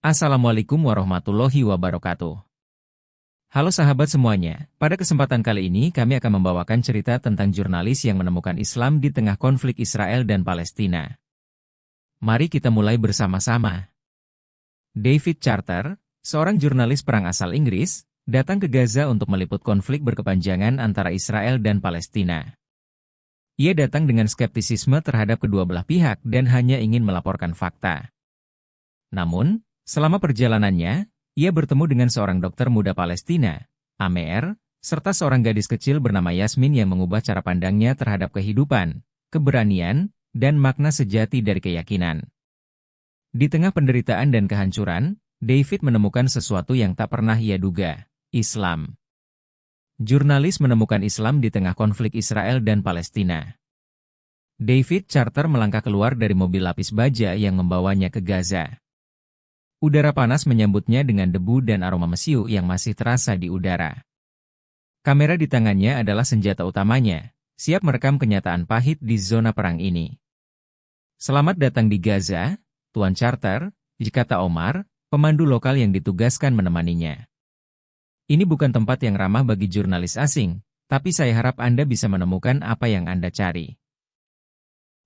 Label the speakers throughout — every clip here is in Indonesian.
Speaker 1: Assalamualaikum warahmatullahi wabarakatuh. Halo sahabat semuanya, pada kesempatan kali ini kami akan membawakan cerita tentang jurnalis yang menemukan Islam di tengah konflik Israel dan Palestina. Mari kita mulai bersama-sama. David Charter, seorang jurnalis perang asal Inggris, datang ke Gaza untuk meliput konflik berkepanjangan antara Israel dan Palestina. Ia datang dengan skeptisisme terhadap kedua belah pihak dan hanya ingin melaporkan fakta. Namun, selama perjalanannya, ia bertemu dengan seorang dokter muda Palestina, Amer, serta seorang gadis kecil bernama Yasmin yang mengubah cara pandangnya terhadap kehidupan, keberanian, dan makna sejati dari keyakinan. Di tengah penderitaan dan kehancuran, David menemukan sesuatu yang tak pernah ia duga, Islam. Jurnalis menemukan Islam di tengah konflik Israel dan Palestina. David Charter melangkah keluar dari mobil lapis baja yang membawanya ke Gaza. Udara panas menyambutnya dengan debu dan aroma mesiu yang masih terasa di udara. Kamera di tangannya adalah senjata utamanya, siap merekam kenyataan pahit di zona perang ini. Selamat datang di Gaza, Tuan Charter, kata Omar, pemandu lokal yang ditugaskan menemaninya. Ini bukan tempat yang ramah bagi jurnalis asing, tapi saya harap Anda bisa menemukan apa yang Anda cari.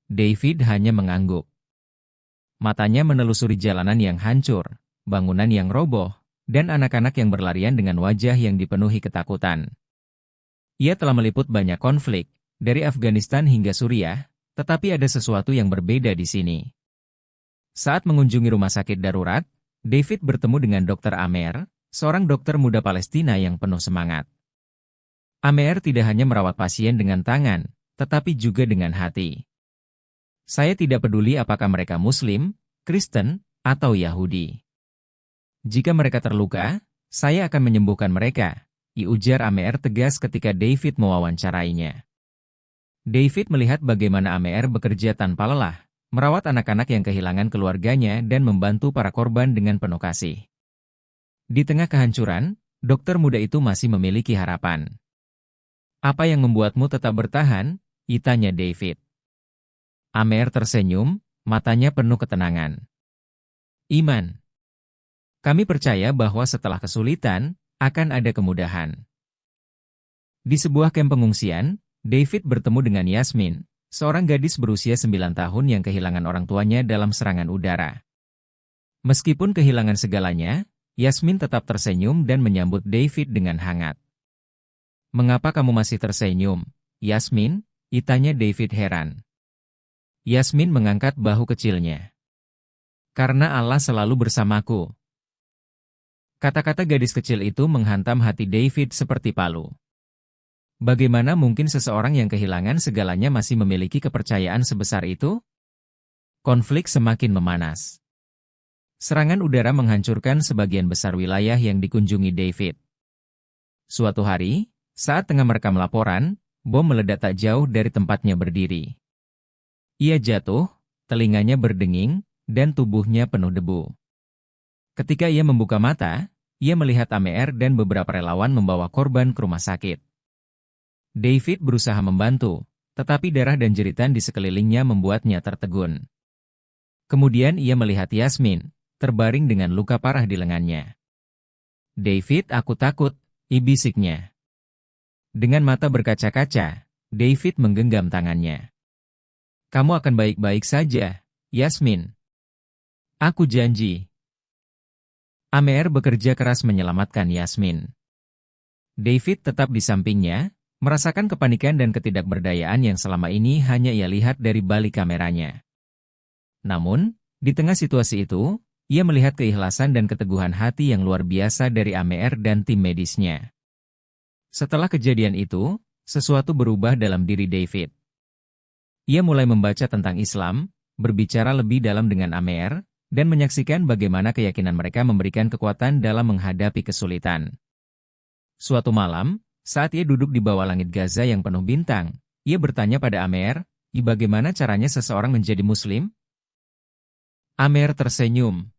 Speaker 1: David hanya mengangguk. Matanya menelusuri jalanan yang hancur, bangunan yang roboh, dan anak-anak yang berlarian dengan wajah yang dipenuhi ketakutan. Ia telah meliput banyak konflik, dari Afghanistan hingga Suriah, tetapi ada sesuatu yang berbeda di sini. Saat mengunjungi rumah sakit darurat, David bertemu dengan Dr. Amer, seorang dokter muda Palestina yang penuh semangat. Amer tidak hanya merawat pasien dengan tangan, tetapi juga dengan hati. Saya tidak peduli apakah mereka Muslim, Kristen, atau Yahudi. Jika mereka terluka, saya akan menyembuhkan mereka, ujar Amer tegas ketika David mewawancarainya. David melihat bagaimana Amer bekerja tanpa lelah, merawat anak-anak yang kehilangan keluarganya dan membantu para korban dengan penuh kasih. Di tengah kehancuran, dokter muda itu masih memiliki harapan. Apa yang membuatmu tetap bertahan? Tanya David. Amer tersenyum, matanya penuh ketenangan. Iman. Kami percaya bahwa setelah kesulitan, akan ada kemudahan. Di sebuah kamp pengungsian, David bertemu dengan Yasmin, seorang gadis berusia 9 tahun yang kehilangan orang tuanya dalam serangan udara. Meskipun kehilangan segalanya, Yasmin tetap tersenyum dan menyambut David dengan hangat. Mengapa kamu masih tersenyum, Yasmin? Tanya David heran. Yasmin mengangkat bahu kecilnya. Karena Allah selalu bersamaku. Kata-kata gadis kecil itu menghantam hati David seperti palu. Bagaimana mungkin seseorang yang kehilangan segalanya masih memiliki kepercayaan sebesar itu? Konflik semakin memanas. Serangan udara menghancurkan sebagian besar wilayah yang dikunjungi David. Suatu hari, saat tengah merekam laporan, bom meledak tak jauh dari tempatnya berdiri. Ia jatuh, telinganya berdenging, dan tubuhnya penuh debu. Ketika ia membuka mata, ia melihat Amer dan beberapa relawan membawa korban ke rumah sakit. David berusaha membantu, tetapi darah dan jeritan di sekelilingnya membuatnya tertegun. Kemudian ia melihat Yasmin, terbaring dengan luka parah di lengannya. David, aku takut, bisiknya. Dengan mata berkaca-kaca, David menggenggam tangannya. Kamu akan baik-baik saja, Yasmin. Aku janji. Amer bekerja keras menyelamatkan Yasmin. David tetap di sampingnya, merasakan kepanikan dan ketidakberdayaan yang selama ini hanya ia lihat dari balik kameranya. Namun, di tengah situasi itu, ia melihat keikhlasan dan keteguhan hati yang luar biasa dari Amer dan tim medisnya. Setelah kejadian itu, sesuatu berubah dalam diri David. Ia mulai membaca tentang Islam, berbicara lebih dalam dengan Amer, dan menyaksikan bagaimana keyakinan mereka memberikan kekuatan dalam menghadapi kesulitan. Suatu malam, saat ia duduk di bawah langit Gaza yang penuh bintang, ia bertanya pada Amer, bagaimana caranya seseorang menjadi Muslim? Amer tersenyum.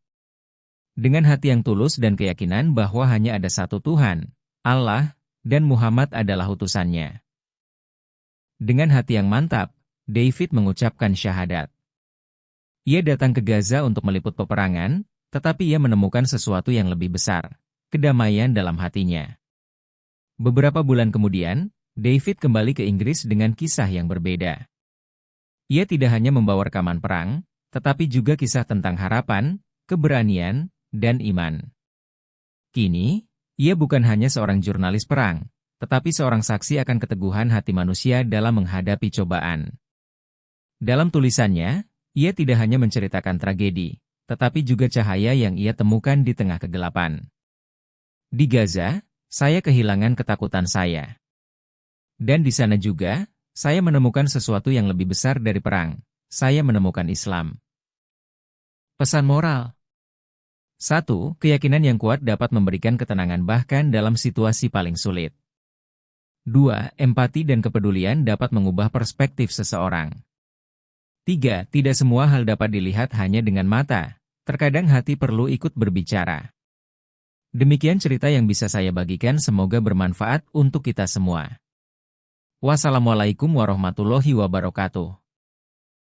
Speaker 1: Dengan hati yang tulus dan keyakinan bahwa hanya ada satu Tuhan, Allah, dan Muhammad adalah utusannya. Dengan hati yang mantap, David mengucapkan syahadat. Ia datang ke Gaza untuk meliput peperangan, tetapi ia menemukan sesuatu yang lebih besar, kedamaian dalam hatinya. Beberapa bulan kemudian, David kembali ke Inggris dengan kisah yang berbeda. Ia tidak hanya membawa rekaman perang, tetapi juga kisah tentang harapan, keberanian, dan iman. Kini, ia bukan hanya seorang jurnalis perang, tetapi seorang saksi akan keteguhan hati manusia dalam menghadapi cobaan. Dalam tulisannya, ia tidak hanya menceritakan tragedi, tetapi juga cahaya yang ia temukan di tengah kegelapan. Di Gaza, saya kehilangan ketakutan saya. Dan di sana juga, saya menemukan sesuatu yang lebih besar dari perang. Saya menemukan Islam. Pesan moral. 1. Keyakinan yang kuat dapat memberikan ketenangan bahkan dalam situasi paling sulit. 2. Empati dan kepedulian dapat mengubah perspektif seseorang. 3. Tidak semua hal dapat dilihat hanya dengan mata. Terkadang hati perlu ikut berbicara. Demikian cerita yang bisa saya bagikan, semoga bermanfaat untuk kita semua. Wassalamualaikum warahmatullahi wabarakatuh.